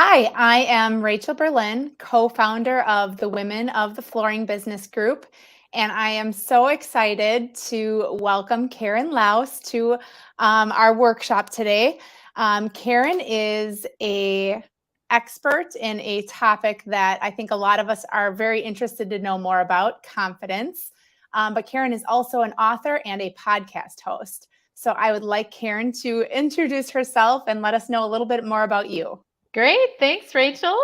Hi, I am Rachel Berlin, co-founder of the Women of the Flooring Business Group, and I am so excited to welcome Karen Laos to our workshop today. Karen is a expert in a topic that I think a lot of us are very interested to know more about, confidence. But Karen is also an author and a podcast host. So I would like Karen to introduce herself and let us know a little bit more about you. Great. Thanks, Rachel.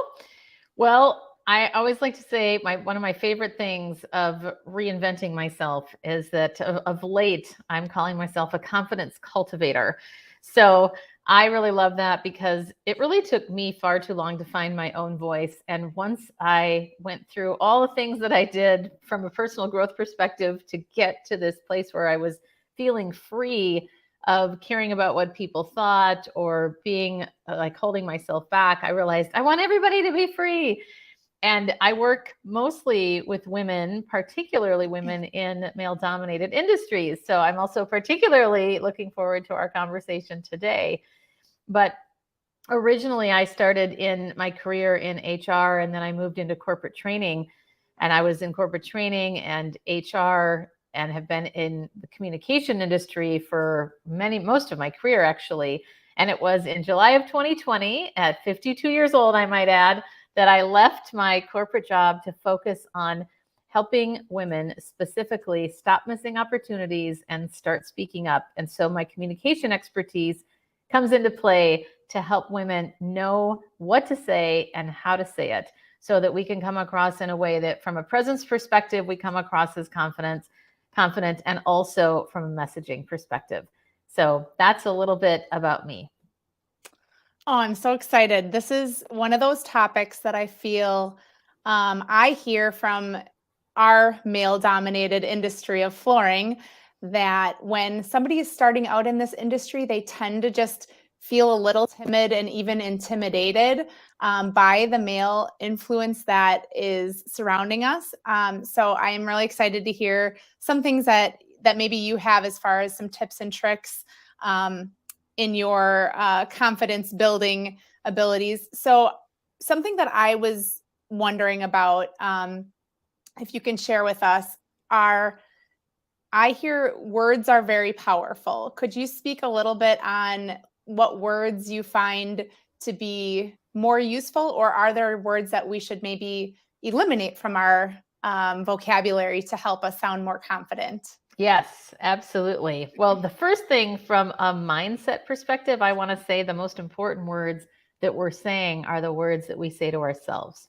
Well, I always like to say one of my favorite things of reinventing myself is that of late, I'm calling myself a confidence cultivator. So I really love that because it really took me far too long to find my own voice. And once I went through all the things that I did from a personal growth perspective to get to this place where I was feeling free of caring about what people thought or being like holding myself back, I realized I want everybody to be free. And I work mostly with women, particularly women in male dominated industries. So I'm also particularly looking forward to our conversation today. But originally, I started in my career in HR and then I moved into corporate training. And I was in corporate training and HR and have been in the communication industry for most of my career, actually. And it was in July of 2020, at 52 years old, I might add, that I left my corporate job to focus on helping women specifically stop missing opportunities and start speaking up. And so my communication expertise comes into play to help women know what to say and how to say it so that we can come across in a way that from a presence perspective, we come across as confident, and also from a messaging perspective. So that's a little bit about me. Oh, I'm so excited. This is one of those topics that I feel I hear from our male dominated industry of flooring that when somebody is starting out in this industry, they tend to just feel a little timid and even intimidated by the male influence that is surrounding us. So I am really excited to hear some things that maybe you have as far as some tips and tricks in your confidence building abilities. So something that I was wondering about, if you can share with us, I hear words are very powerful. Could you speak a little bit on what words you find to be more useful, or are there words that we should maybe eliminate from our vocabulary to help us sound more confident? Yes, absolutely. Well, the first thing from a mindset perspective, I want to say the most important words that we're saying are the words that we say to ourselves.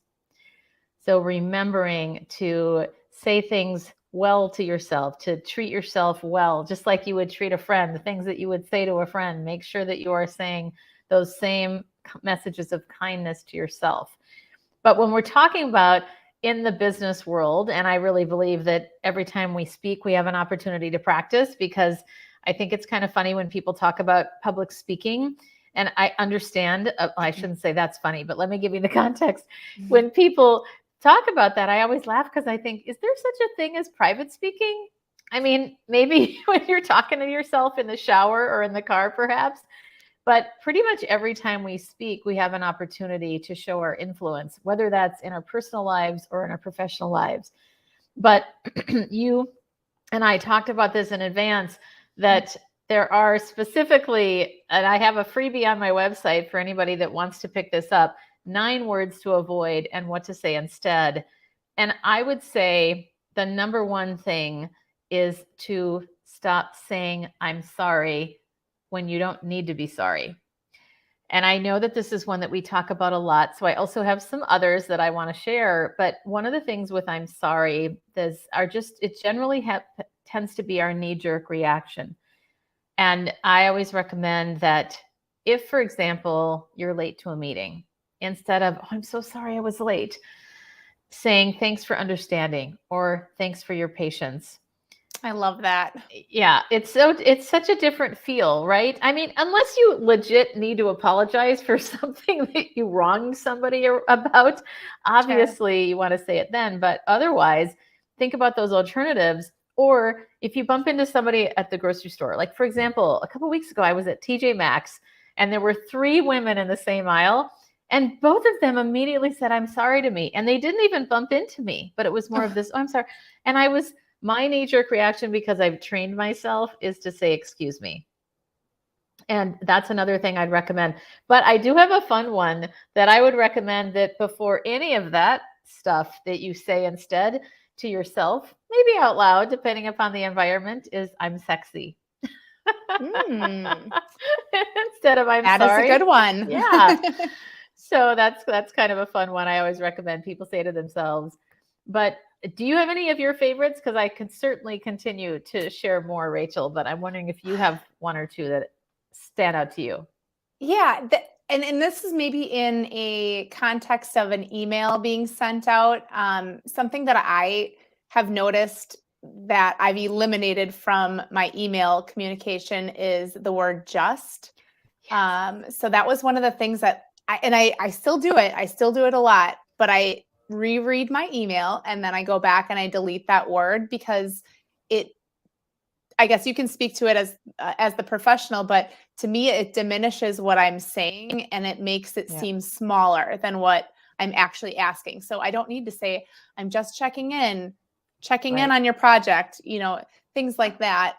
So remembering to say things well to yourself, to treat yourself well, just like you would treat a friend, the things that you would say to a friend, make sure that you are saying those same messages of kindness to yourself. But when we're talking about in the business world, and I really believe that every time we speak, we have an opportunity to practice, because I think it's kind of funny when people talk about public speaking. And I understand, I shouldn't say that's funny, but let me give you the context. When people talk about that, I always laugh because I think, is there such a thing as private speaking? I mean, maybe when you're talking to yourself in the shower or in the car, perhaps. But pretty much every time we speak, we have an opportunity to show our influence, whether that's in our personal lives or in our professional lives. But you and I talked about this in advance, that there are specifically, and I have a freebie on my website for anybody that wants to pick this up, 9 words to avoid and what to say instead. And I would say the number one thing is to stop saying, I'm sorry, when you don't need to be sorry. And I know that this is one that we talk about a lot. So I also have some others that I want to share. But one of the things with I'm sorry it generally tends to be our knee-jerk reaction. And I always recommend that if, for example, you're late to a meeting, instead of, oh, I'm so sorry I was late, saying thanks for understanding or thanks for your patience. I love that. Yeah, it's such a different feel, right? I mean, unless you legit need to apologize for something that you wronged somebody about, obviously you want to say it then, but otherwise, think about those alternatives. Or if you bump into somebody at the grocery store, like for example, a couple of weeks ago, I was at TJ Maxx and there were 3 women in the same aisle. And both of them immediately said, I'm sorry to me. And they didn't even bump into me, but it was more of this, oh, I'm sorry. And my knee-jerk reaction, because I've trained myself, is to say, excuse me. And that's another thing I'd recommend. But I do have a fun one that I would recommend, that before any of that stuff that you say instead to yourself, maybe out loud, depending upon the environment, is I'm sexy. Mm, Instead of I'm that sorry. is a good one. Yeah. So that's kind of a fun one. I always recommend people say to themselves. But do you have any of your favorites? Because I can certainly continue to share more, Rachel, but I'm wondering if you have one or two that stand out to you. Yeah, and this is maybe in a context of an email being sent out. Something that I have noticed that I've eliminated from my email communication is the word just. So that was one of the things that I still do it. I still do it a lot, but I reread my email and then I go back and I delete that word because I guess you can speak to it as the professional, but to me, it diminishes what I'm saying and it makes it seem smaller than what I'm actually asking. So I don't need to say, I'm just checking in on your project, things like that.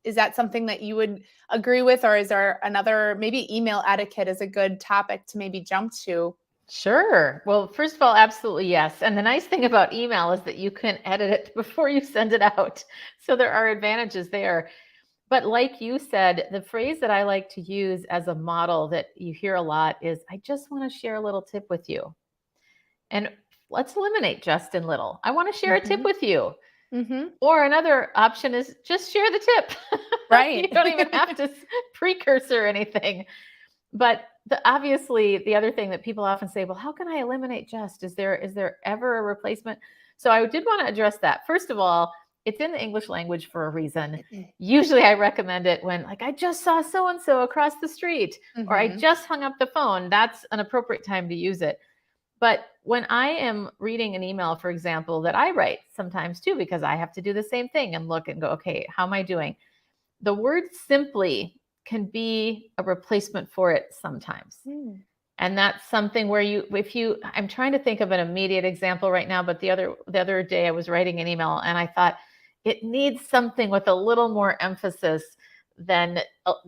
Is that something that you would agree with, or is there another, maybe email etiquette is a good topic to maybe jump to? Sure. Well, first of all, absolutely yes. And the nice thing about email is that you can edit it before you send it out. So there are advantages there. But like you said, the phrase that I like to use as a model that you hear a lot is, I just want to share a little tip with you. And let's eliminate just and little. I want to share a tip with you. Mm-hmm. Or another option is just share the tip. Right. You don't even have to precursor anything. But obviously, the other thing that people often say, well, how can I eliminate just? Is there ever a replacement? So I did want to address that. First of all, it's in the English language for a reason. Usually I recommend it when, like, I just saw so-and-so across the street, or I just hung up the phone. That's an appropriate time to use it. But when I am reading an email, for example, that I write sometimes too, because I have to do the same thing and look and go, okay, how am I doing? The word simply can be a replacement for it sometimes. And that's something where I'm trying to think of an immediate example right now, but the other day I was writing an email and I thought it needs something with a little more emphasis than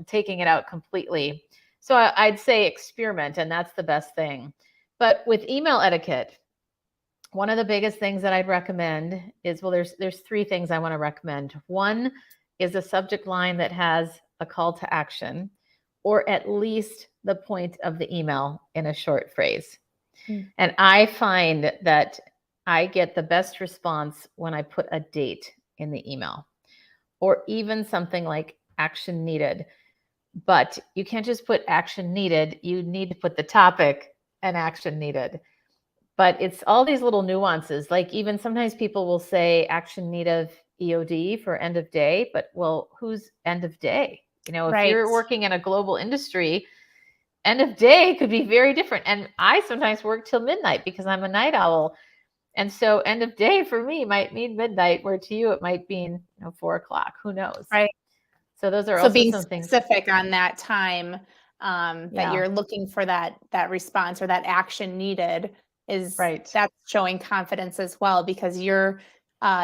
taking it out completely. So I'd say experiment, and that's the best thing. But with email etiquette, one of the biggest things that I'd recommend is, well, there's three things I want to recommend. One is a subject line that has a call to action, or at least the point of the email in a short phrase. And I find that I get the best response when I put a date in the email, or even something like action needed. But you can't just put action needed. You need to put the topic and action needed. But it's all these little nuances. Like, even sometimes people will say action needed EOD for end of day, but well, who's end of day? If you're working in a global industry, end of day could be very different. And I sometimes work till midnight because I'm a night owl. And so end of day for me might mean midnight, where to you it might mean 4:00. Who knows? Right. So those are So also being some things. specific on that time that you're looking for that response or that action needed that's showing confidence as well, because you're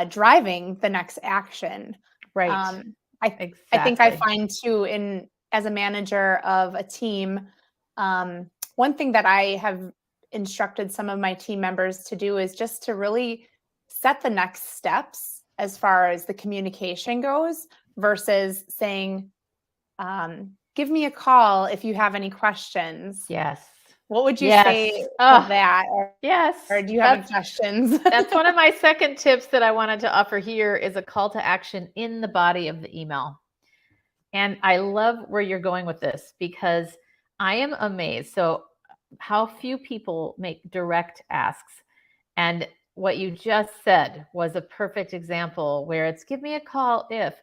driving the next action. Right. I think I find too, as a manager of a team, one thing that I have instructed some of my team members to do is just to really set the next steps as far as the communication goes, versus saying, give me a call if you have any questions. Yes. What would you say to that? Or do you have any questions? That's one of my second tips that I wanted to offer here, is a call to action in the body of the email. And I love where you're going with this, because I am amazed. So how few people make direct asks. And what you just said was a perfect example, where it's, give me a call if.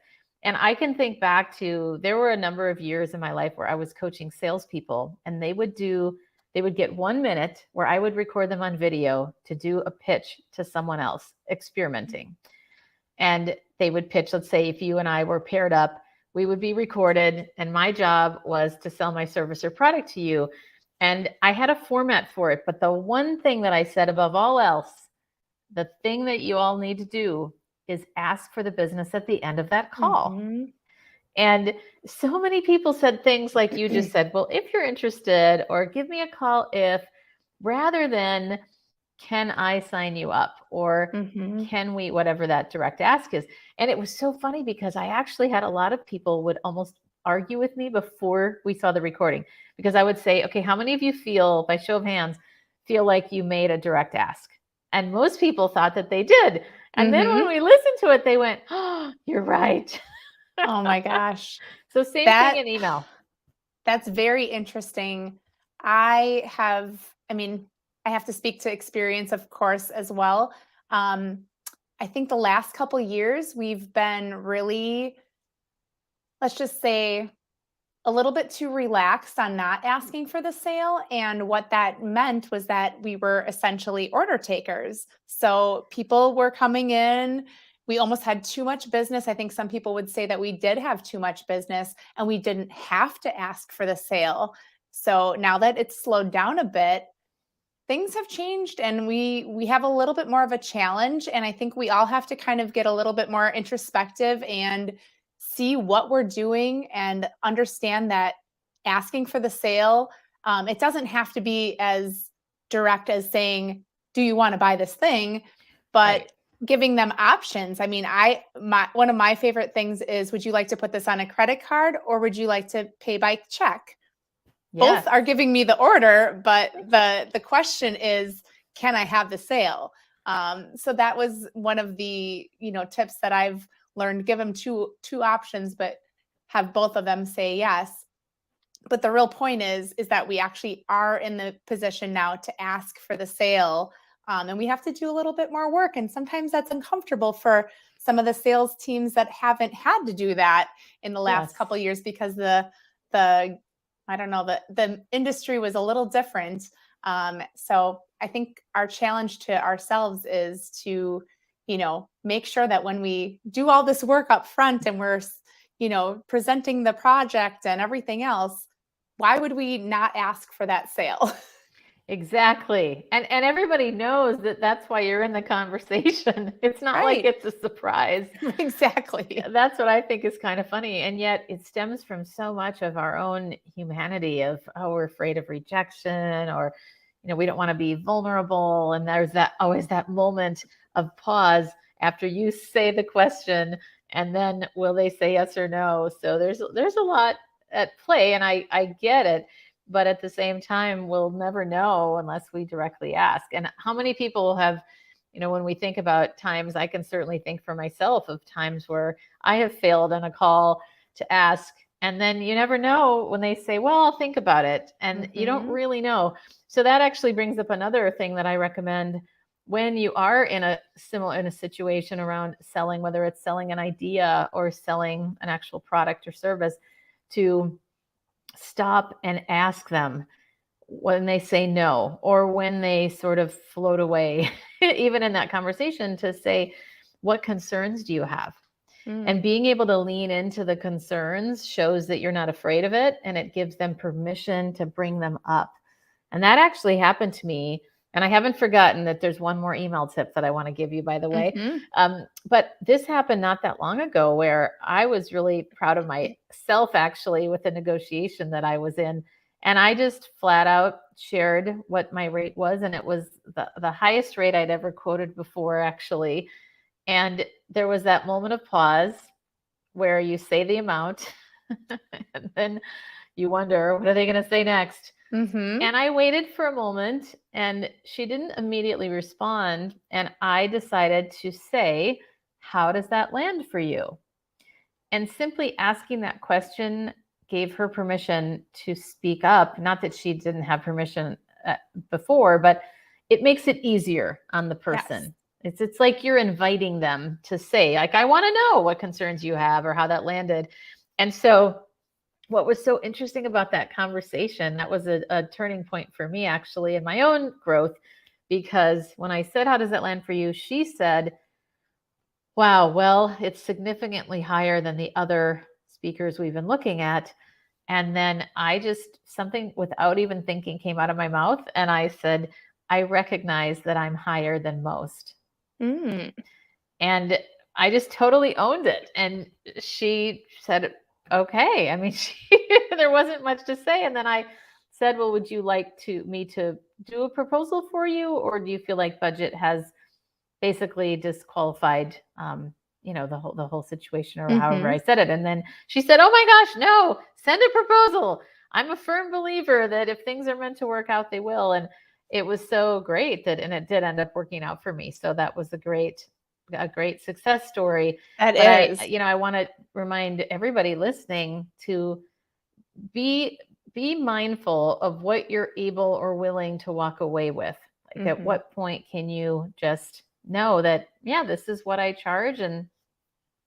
And I can think back to, there were a number of years in my life where I was coaching salespeople, and they would get 1 minute where I would record them on video to do a pitch to someone else, experimenting. And they would pitch, let's say if you and I were paired up, we would be recorded, and my job was to sell my service or product to you. And I had a format for it, but the one thing that I said above all else, the thing that you all need to do is ask for the business at the end of that call. Mm-hmm. And so many people said things like you just said, well, if you're interested, or give me a call if, rather than can I sign you up, or Mm-hmm. can we, whatever that direct ask is. And it was so funny because I actually had a lot of people would almost argue with me before we saw the recording, because I would say, okay, how many of you feel, by show of hands, feel like you made a direct ask? And most people thought that they did. And then when Mm-hmm. we listened to it, they went, oh, you're right. Oh my gosh. So same thing That in email. that's very interesting. I mean, I have to speak to experience, of course, as well. Um, I think the last couple years we've been really, let's just say, a little bit too relaxed on not asking for the sale. And what that meant was that we were essentially order takers. So people were coming in. We almost had too much business. I think some people would say that we did have too much business and we didn't have to ask for the sale. So now that it's slowed down a bit, things have changed and we have a little bit more of a challenge, and I think we all have to kind of get a little bit more introspective and see what we're doing and understand that asking for the sale, it doesn't have to be as direct as saying, do you want to buy this thing, but Right. giving them options. I mean, one of my favorite things is, would you like to put this on a credit card or would you like to pay by check? Yes. Both are giving me the order, but the question is, can I have the sale? So that was one of the tips that I've learned. Give them two options, but have both of them say yes. But the real point is that we actually are in the position now to ask for the sale, and we have to do a little bit more work. And sometimes that's uncomfortable for some of the sales teams that haven't had to do that in the last Yes. couple of years, because the I don't know, the industry was a little different. So I think our challenge to ourselves is to, make sure that when we do all this work up front and we're, presenting the project and everything else, why would we not ask for that sale? Exactly. And everybody knows that that's why you're in the conversation. It's not like Right. it's a surprise. Exactly. That's what I think is kind of funny. And yet it stems from so much of our own humanity of, oh, we're afraid of rejection, or, we don't want to be vulnerable. And there's always that moment of pause after you say the question, and then will they say yes or no? So there's a lot at play, and I get it. But at the same time, we'll never know unless we directly ask. And how many people have, when we think about times, I can certainly think for myself of times where I have failed on a call to ask. And then you never know when they say, well, I'll think about it. And you don't really know. So that actually brings up another thing that I recommend when you are in a situation around selling, whether it's selling an idea or selling an actual product or service, to stop and ask them when they say no, or when they sort of float away, even in that conversation, to say, what concerns do you have? And being able to lean into the concerns shows that you're not afraid of it, and it gives them permission to bring them up. And that actually happened to me. And I haven't forgotten that there's one more email tip that I want to give you, by the way. But this happened not that long ago, where I was really proud of myself, actually, with the negotiation that I was in. And I just flat out shared what my rate was. And it was the highest rate I'd ever quoted before, actually. And there was that moment of pause where you say the amount and then you wonder, what are they going to say next? And I waited for a moment, and she didn't immediately respond. And I decided to say, how does that land for you? And simply asking that question gave her permission to speak up. Not that she didn't have permission before, but it makes it easier on the person. Yes. It's like you're inviting them to say, like, I want to know what concerns you have or how that landed. And so what was so interesting about that conversation, that was a turning point for me, actually, in my own growth, because when I said, how does that land for you? She said, wow, well, it's significantly higher than the other speakers we've been looking at. And then something without even thinking came out of my mouth. And I said, I recognize that I'm higher than most. Mm. And I just totally owned it. And she said, okay. I mean, there wasn't much to say. And then I said, well, would you like me to do a proposal for you? Or do you feel like budget has basically disqualified, the whole situation, or however I said it. And then she said, oh my gosh, no, send a proposal. I'm a firm believer that if things are meant to work out, they will. And it was so great and it did end up working out for me. So that was a great success story. That But is. I want to remind everybody listening to be mindful of what you're able or willing to walk away with. Like at what point can you just know that, yeah, this is what I charge and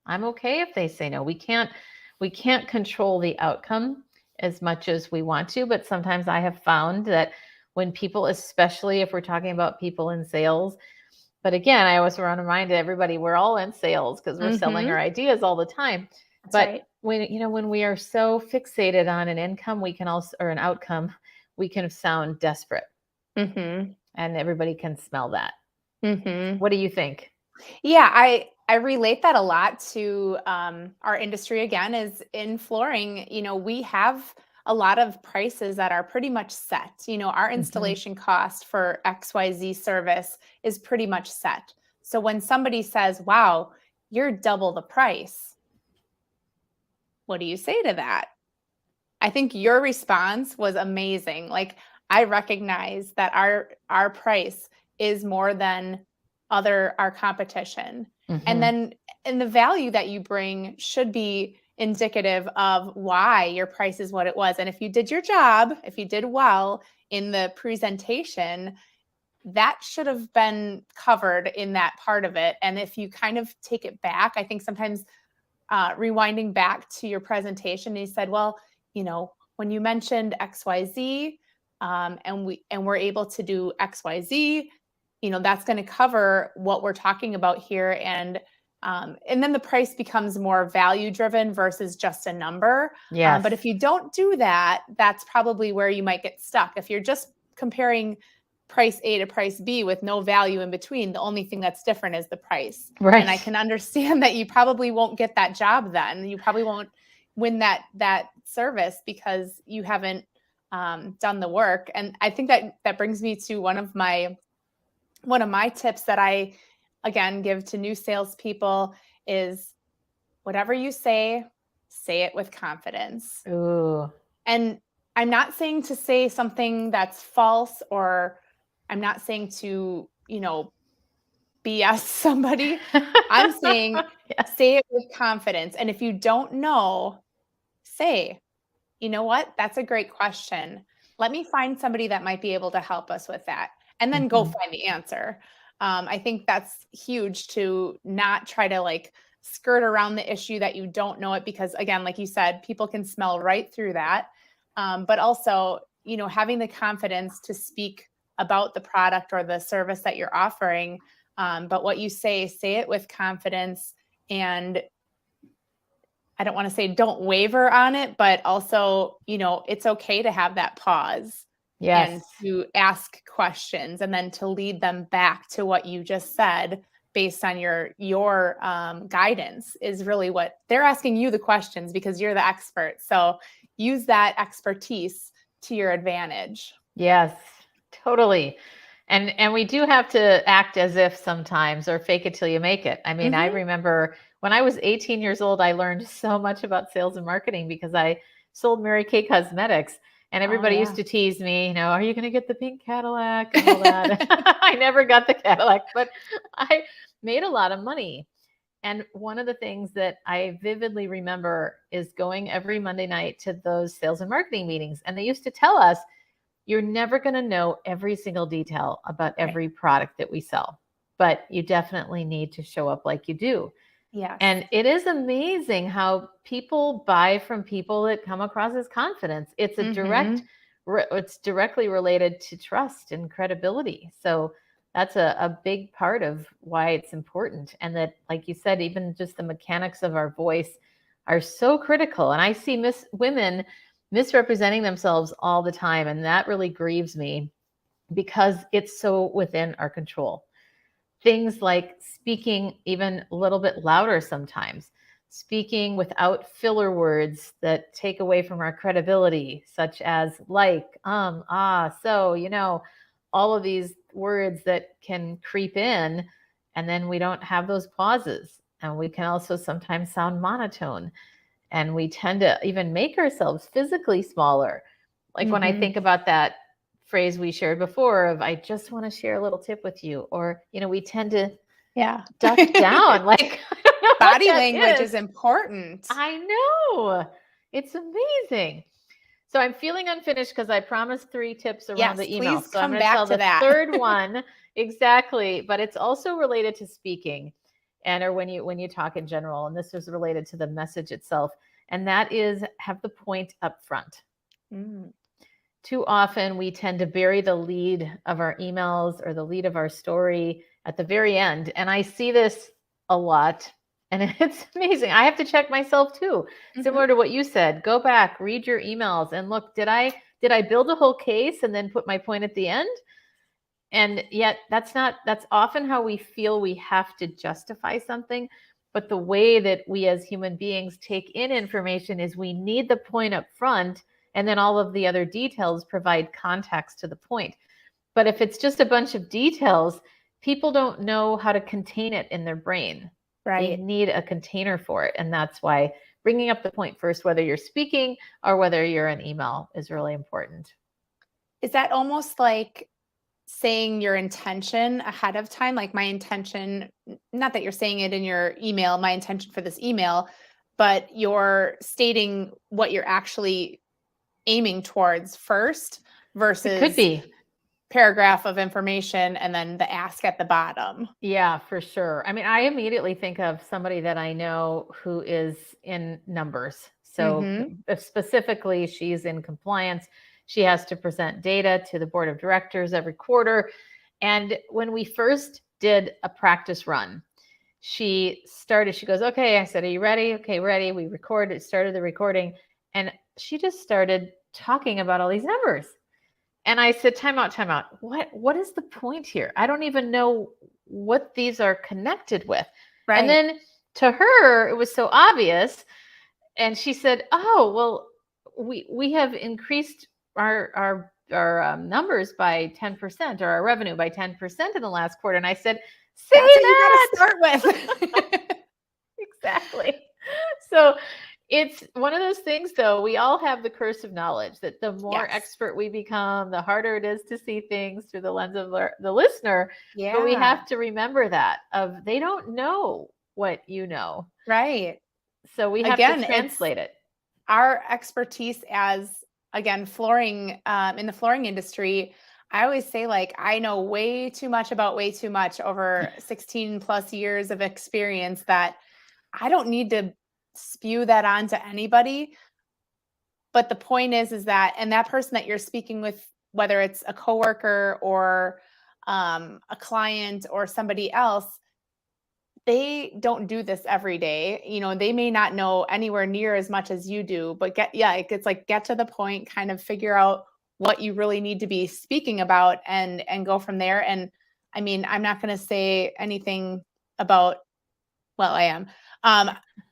I'm okay if they say no. We can't control the outcome as much as we want to, but sometimes I have found that when people, especially if we're talking about people in sales, but again, I always want to remind everybody we're all in sales because we're selling our ideas all the time. That's but right. when we are so fixated on an income, we can also, or an outcome, we can sound desperate. And everybody can smell that. What do you think? Yeah, I relate that a lot to our industry. Again, is in flooring. We have a lot of prices that are pretty much set. Our installation cost for XYZ service is pretty much set. So when somebody says, wow, you're double the price, what do you say to that? I think your response was amazing. Like, I recognize that our price is more than our competition. And then the value that you bring should be indicative of why your price is what it was. And if you did your job, if you did well in the presentation, that should have been covered in that part of it. And if you kind of take it back, I think sometimes rewinding back to your presentation, you said, well, when you mentioned XYZ, and we're able to do XYZ, that's going to cover what we're talking about here. And then the price becomes more value driven versus just a number. Yes. But if you don't do that, that's probably where you might get stuck. If you're just comparing price A to price B with no value in between, the only thing that's different is the price. Right. And I can understand that you probably won't get that job then. You probably won't win that service because you haven't done the work. And I think that brings me to one of my tips that I, again, give to new salespeople is whatever you say it with confidence. Ooh. And I'm not saying to say something that's false, or I'm not saying to, BS somebody. I'm saying say it with confidence. And if you don't know, say, you know what? That's a great question. Let me find somebody that might be able to help us with that. And then go find the answer. I think that's huge, to not try to skirt around the issue that you don't know it, because again, like you said, people can smell right through that. But also, having the confidence to speak about the product or the service that you're offering. But what you say it with confidence. And I don't want to say don't waver on it, but also, it's okay to have that pause. Yes. And to ask questions, and then to lead them back to what you just said based on your guidance is really what they're asking you the questions, because you're the expert. So use that expertise to your advantage. Yes, totally. And we do have to act as if sometimes, or fake it till you make it. I mean, I remember when I was 18 years old, I learned so much about sales and marketing because I sold Mary Kay Cosmetics. And everybody used to tease me, are you going to get the pink Cadillac and all that? I never got the Cadillac, but I made a lot of money. And one of the things that I vividly remember is going every Monday night to those sales and marketing meetings. And they used to tell us, you're never going to know every single detail about every product that we sell, but you definitely need to show up like you do. Yes. And it is amazing how people buy from people that come across as confidence. It's it's directly related to trust and credibility. So that's a big part of why it's important. And that, like you said, even just the mechanics of our voice are so critical. And I see women misrepresenting themselves all the time. And that really grieves me because it's so within our control. Things like speaking even a little bit louder sometimes, speaking without filler words that take away from our credibility, such as like, so, all of these words that can creep in, and then we don't have those pauses. And we can also sometimes sound monotone. And we tend to even make ourselves physically smaller. Like when I think about that phrase we shared before of, I just want to share a little tip with you, or, we tend to duck down. Like, I don't know body language is important. I know. It's amazing. So I'm feeling unfinished because I promised 3 tips around the email. Please So I'm come going to back tell to the that. third one. Exactly. But it's also related to speaking or when you talk in general. And this is related to the message itself. And that is, have the point up front. Too often we tend to bury the lead of our emails or the lead of our story at the very end. And I see this a lot. And it's amazing. I have to check myself too. Similar to what you said, go back, read your emails and look, did I build a whole case and then put my point at the end? And yet that's often how we feel we have to justify something. But the way that we as human beings take in information is we need the point up front, and then all of the other details provide context to the point. But if it's just a bunch of details, people don't know how to contain it in their brain. Right. They need a container for it. And that's why bringing up the point first, whether you're speaking or whether you're an email, is really important. Is that almost like saying your intention ahead of time? Like my intention, not that you're saying it in your email, my intention for this email, but you're stating what you're actually aiming towards first versus it could be paragraph of information and then the ask at the bottom. Yeah, for sure. I mean, I immediately think of somebody that I know who is in numbers. So specifically, she's in compliance. She has to present data to the board of directors every quarter. And when we first did a practice run, she goes, okay, I said, are you ready? Okay, ready. We started the recording. And she just started talking about all these numbers. And I said, time out. What is the point here? I don't even know what these are connected with. Right. And then to her, it was so obvious. And she said, oh, well, we have increased our numbers by 10% or our revenue by 10% in the last quarter. And I said, say That's that. What you got to start with. Exactly. So it's one of those things, though. We all have the curse of knowledge that the more expert we become, the harder it is to see things through the lens of the listener. Yeah. But we have to remember that they don't know what you know. Right. So we have to translate it. Our expertise as, again, flooring, in the flooring industry, I always say, like, I know way too much about way too much over 16 plus years of experience that I don't need to spew that on to anybody. But the point is that, and that person that you're speaking with, whether it's a coworker or a client or somebody else, they don't do this every day. They may not know anywhere near as much as you do, but it's like, get to the point, kind of figure out what you really need to be speaking about and go from there. And I mean, I'm not going to say anything about, well, I am.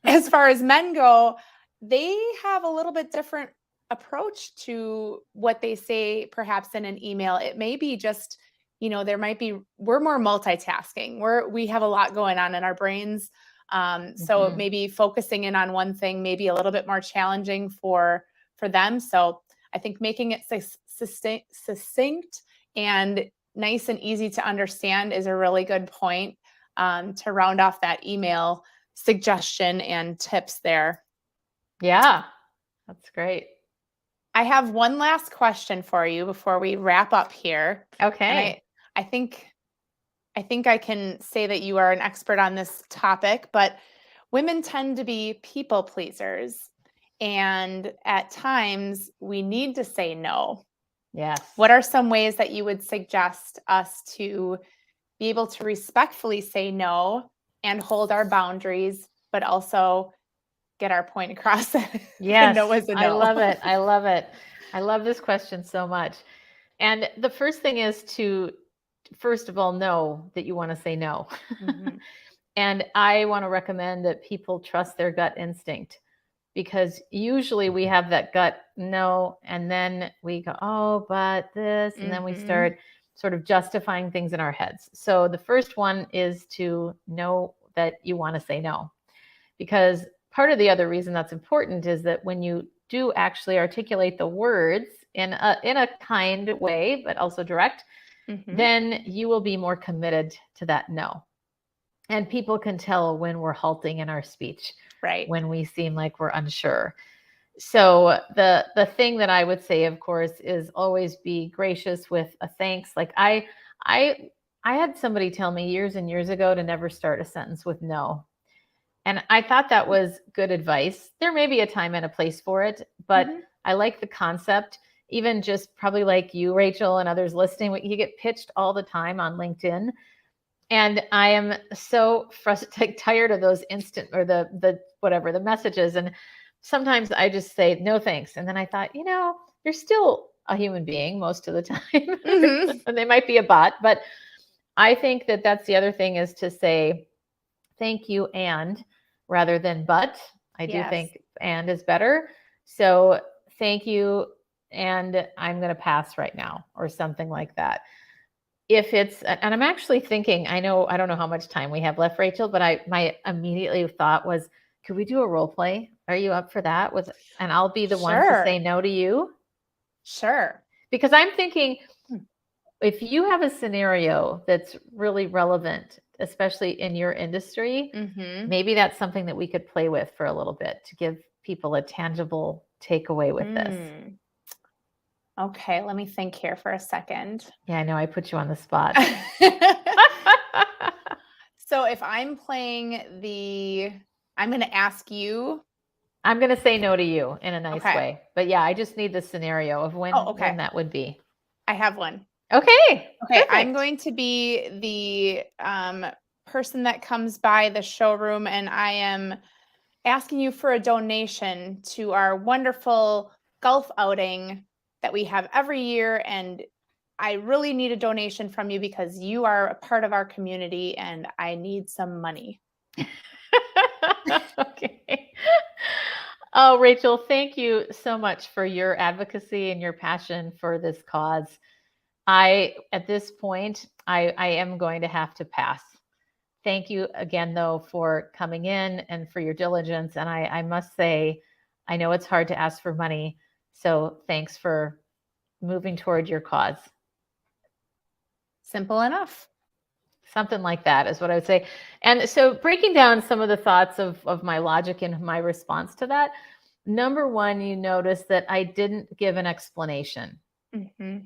As far as men go, they have a little bit different approach to what they say, perhaps in an email. It may be just, we're more multitasking. We have a lot going on in our brains. So maybe focusing in on one thing may be a little bit more challenging for them. So I think making it succinct and nice and easy to understand is a really good point to round off that email suggestion and tips there. Yeah, that's great. I have one last question for you before we wrap up here. Okay. And I think I can say that you are an expert on this topic, but women tend to be people pleasers. And at times we need to say no. Yes. What are some ways that you would suggest us to be able to respectfully say no and hold our boundaries, but also get our point across that the Yes, no is a I no. love it. I love it. I love this question so much. And the first thing is to, first of all, know that you want to say no. Mhm. And I want to recommend that people trust their gut instinct, because usually we have that gut no, and then we go, oh, but this, and then we Mhm. start sort of justifying things in our heads. So the first one is to know that you want to say no, because part of the other reason that's important is that when you do actually articulate the words in a kind way, but also direct, Mhm. then you will be more committed to that no. And people can tell when we're halting in our speech, Right. when we seem like we're unsure. So the thing that I would say, of course, is always be gracious with a thanks. Like I had somebody tell me years and years ago to never start a sentence with no. And I thought that was good advice. There may be a time and a place for it, but Mhm. I like the concept. Even just probably like you, Rachel, and others listening, you get pitched all the time on LinkedIn. And I am so frustrated, tired of those instant or the whatever the messages. And sometimes I just say no thanks. And then I thought, you're still a human being most of the time, Mhm. and they might be a bot. But I think that that's the other thing, is to say thank you and rather than but. I do Yes. think and is better. So thank you, and I'm going to pass right now, or something like that. If it's, and I'm actually thinking, I don't know how much time we have left, Rachel, but my immediately thought was, could we do a role play? Are you up for that? And I'll be the one to Sure. say no to you, Sure. because I'm thinking, Hmm. if you have a scenario that's really relevant, especially in your industry, Mhm. maybe that's something that we could play with for a little bit to give people a tangible takeaway with this. Okay, let me think here for a second. Yeah, I know I put you on the spot. So if I'm playing I'm going to ask you. I'm going to say no to you in a nice Okay. way. But yeah, I just need the scenario of when Okay. that would be. I have one. Okay. Okay, I'm Perfect. going to be the person that comes by the showroom, and I am asking you for a donation to our wonderful golf outing that we have every year. And I really need a donation from you because you are a part of our community and I need some money. Okay. Oh, Rachel, thank you so much for your advocacy and your passion for this cause. At this point, I am going to have to pass. Thank you again, though, for coming in and for your diligence. And I must say, I know it's hard to ask for money. So thanks for moving toward your cause. Simple enough. Something like that is what I would say. And so breaking down some of the thoughts of my logic and my response to that, number one, you notice that I didn't give an explanation. Mm-hmm.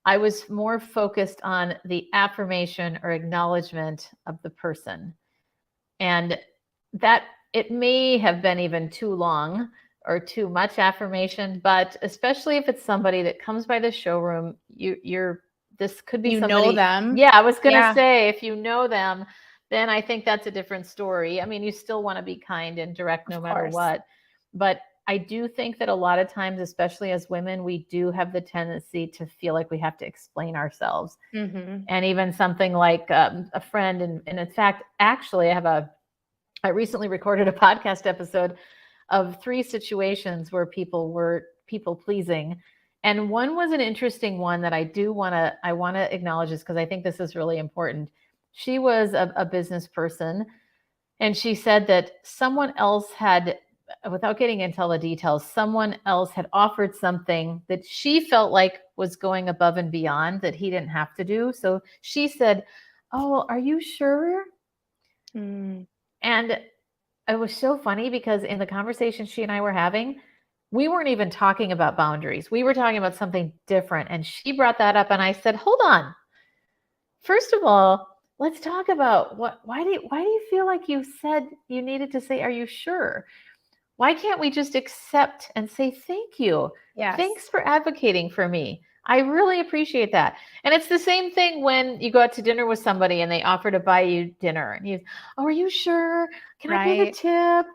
I was more focused on the affirmation or acknowledgement of the person. And that it may have been even too long or too much affirmation, but especially if it's somebody that comes by the showroom, this could be You somebody. know them. Yeah, I was going to Yeah. say, if you know them, then I think that's a different story. I mean, you still want to be kind and direct no Of matter course. what. But I do think that a lot of times, especially as women, we do have the tendency to feel like we have to explain ourselves. Mm-hmm. And even something like a friend, and in fact, actually, I recently recorded a podcast episode of 3 situations where people were people pleasing. And one was an interesting one that I want to acknowledge this, because I think this is really important. She was a business person, and she said that someone else had, without getting into all the details, someone else had offered something that she felt like was going above and beyond that he didn't have to do. So she said, "Oh, are you sure?" Mm. And it was so funny, because in the conversation she and I were having, we weren't even talking about boundaries. We were talking about something different. And she brought that up, and I said, "Hold on. First of all, let's talk about why do you feel like you said you needed to say, 'Are you sure?' Why can't we just accept and say thank you? Yes. Thanks for advocating for me. I really appreciate that." And it's the same thing when you go out to dinner with somebody and they offer to buy you dinner, and you, "Oh, are you sure? Can I pay the Right. tip?"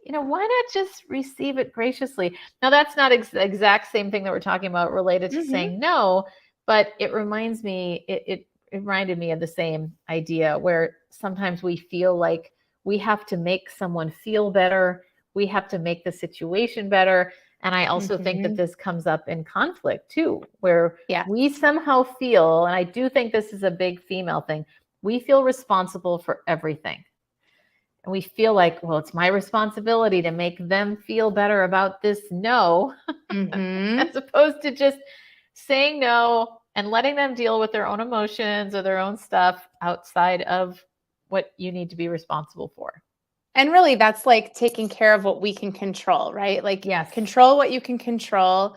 why not just receive it graciously? Now, that's not the exact same thing that we're talking about related to saying no, but it reminds me, it reminded me of the same idea where sometimes we feel like we have to make someone feel better. We have to make the situation better. And I also think that this comes up in conflict too, where Yeah. we somehow feel, and I do think this is a big female thing, we feel responsible for everything. And we feel like, well, it's my responsibility to make them feel better about this no, as opposed to just saying no and letting them deal with their own emotions or their own stuff outside of what you need to be responsible for. And really, that's like taking care of what we can control, right? Like, Yes. control what you can control.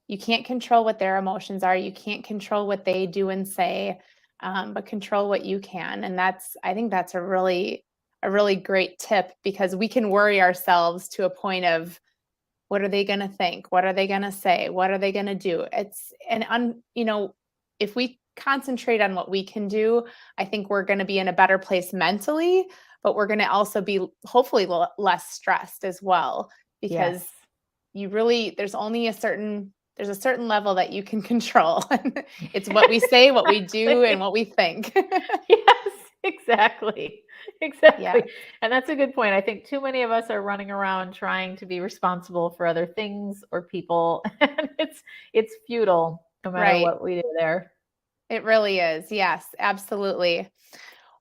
You can't control what their emotions are. You can't control what they do and say, but control what you can. And I think that's a really great tip, because we can worry ourselves to a point of, what are they going to think? What are they going to say? What are they going to do? If we concentrate on what we can do, I think we're going to be in a better place mentally, but we're going to also be hopefully less stressed as well, because there's a certain level that you can control. It's what we say, what we do, and what we think. Yes, exactly. Exactly. Yeah. And that's a good point. I think too many of us are running around trying to be responsible for other things or people. And it's futile no matter Right. what we do there. It really is. Yes, absolutely.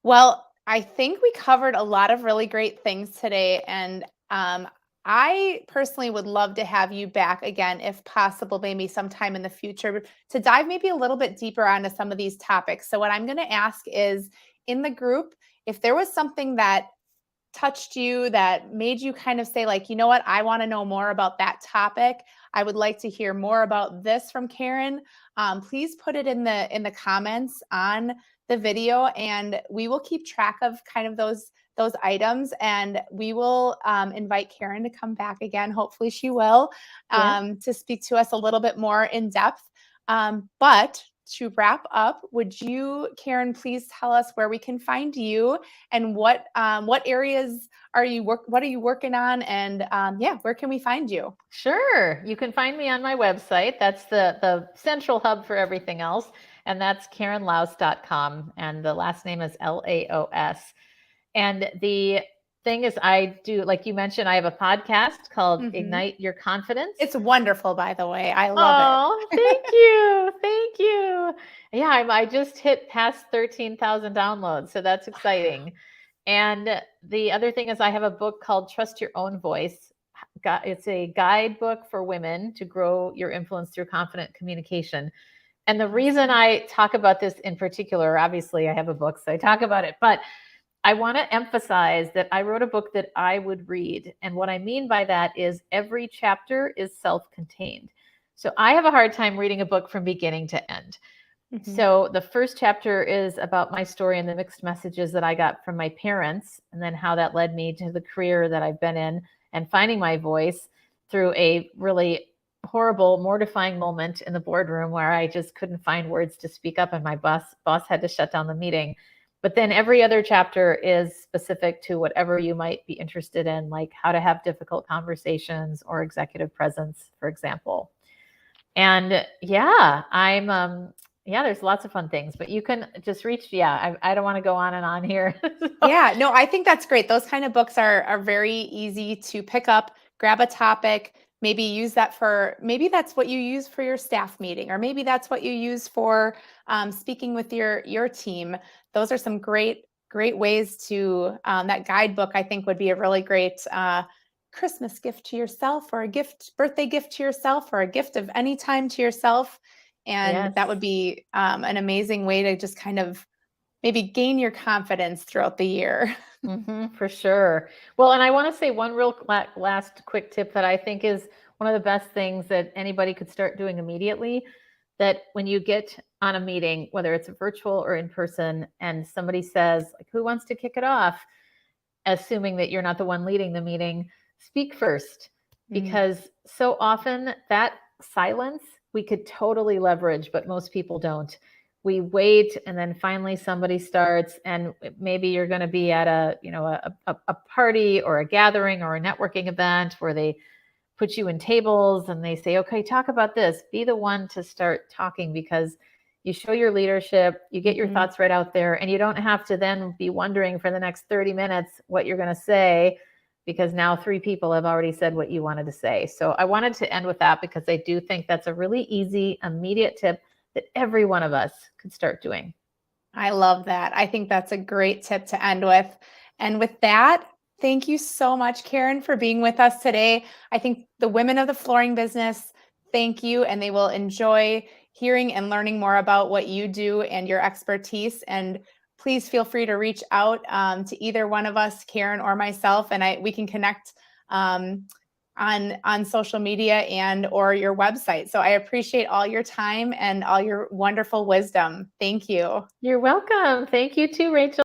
Well, I think we covered a lot of really great things today. And I personally would love to have you back again, if possible, maybe sometime in the future, to dive maybe a little bit deeper onto some of these topics. So what I'm going to ask is, in the group, if there was something that touched you, that made you kind of say, like, you know what, I want to know more about that topic. I would like to hear more about this from Karen. Please put it in the comments on the video, and we will keep track of kind of those items, and we will invite Karen to come back again. Hopefully she will, to speak to us a little bit more in depth. But to wrap up, would you, Karen, please tell us where we can find you, and what areas what are you working on, and where can we find you? Sure. You can find me on my website. That's the central hub for everything else. And that's KarenLaos.com. And the last name is Laos. And the thing is, I do, like you mentioned, I have a podcast called Ignite Your Confidence. It's wonderful, by the way. I love it. Oh, thank you. Thank you. Yeah, I just hit past 13,000 downloads. So that's exciting. And the other thing is, I have a book called Trust Your Own Voice. It's a guidebook for women to grow your influence through confident communication. And the reason I talk about this in particular, obviously I have a book, so I talk about it, but I want to emphasize that I wrote a book that I would read. And what I mean by that is every chapter is self-contained. So I have a hard time reading a book from beginning to end. So the first chapter is about my story and the mixed messages that I got from my parents, and then how that led me to the career that I've been in and finding my voice through a really horrible, mortifying moment in the boardroom where I just couldn't find words to speak up, and my boss had to shut down the meeting. But then every other chapter is specific to whatever you might be interested in, like how to have difficult conversations or executive presence, for example. And there's lots of fun things, but you can just reach. I don't want to go on and on here. Yeah, no, I think that's great. Those kind of books are very easy to pick up, grab a topic, maybe use that maybe that's what you use for your staff meeting, or maybe that's what you use for speaking with your team. Those are some great ways to, that guidebook, I think, would be a really great Christmas gift to yourself, or a birthday gift to yourself, or a gift of any time to yourself. And that would be an amazing way to just kind of maybe gain your confidence throughout the year. For sure. Well, and I want to say one real last quick tip that I think is one of the best things that anybody could start doing immediately, that when you get on a meeting, whether it's virtual or in person, and somebody says, like, who wants to kick it off? Assuming that you're not the one leading the meeting, speak first, because so often that silence we could totally leverage, but most people don't. we wait, and then finally somebody starts, and maybe you're going to be at a party or a gathering or a networking event where they put you in tables and they say, okay, talk about this. Be the one to start talking, because you show your leadership, you get your thoughts right out there, and you don't have to then be wondering for the next 30 minutes what you're going to say, because now 3 people have already said what you wanted to say. So I wanted to end with that, because I do think that's a really easy, immediate tip that every one of us could start doing. I love that. I think that's a great tip to end with. And with that, thank you so much, Karen, for being with us today. I think the women of the flooring business, thank you, and they will enjoy hearing and learning more about what you do and your expertise. And please feel free to reach out to either one of us, Karen or myself, and we can connect on social media and or your website. So I appreciate all your time and all your wonderful wisdom. Thank you. You're welcome. Thank you too, Rachel.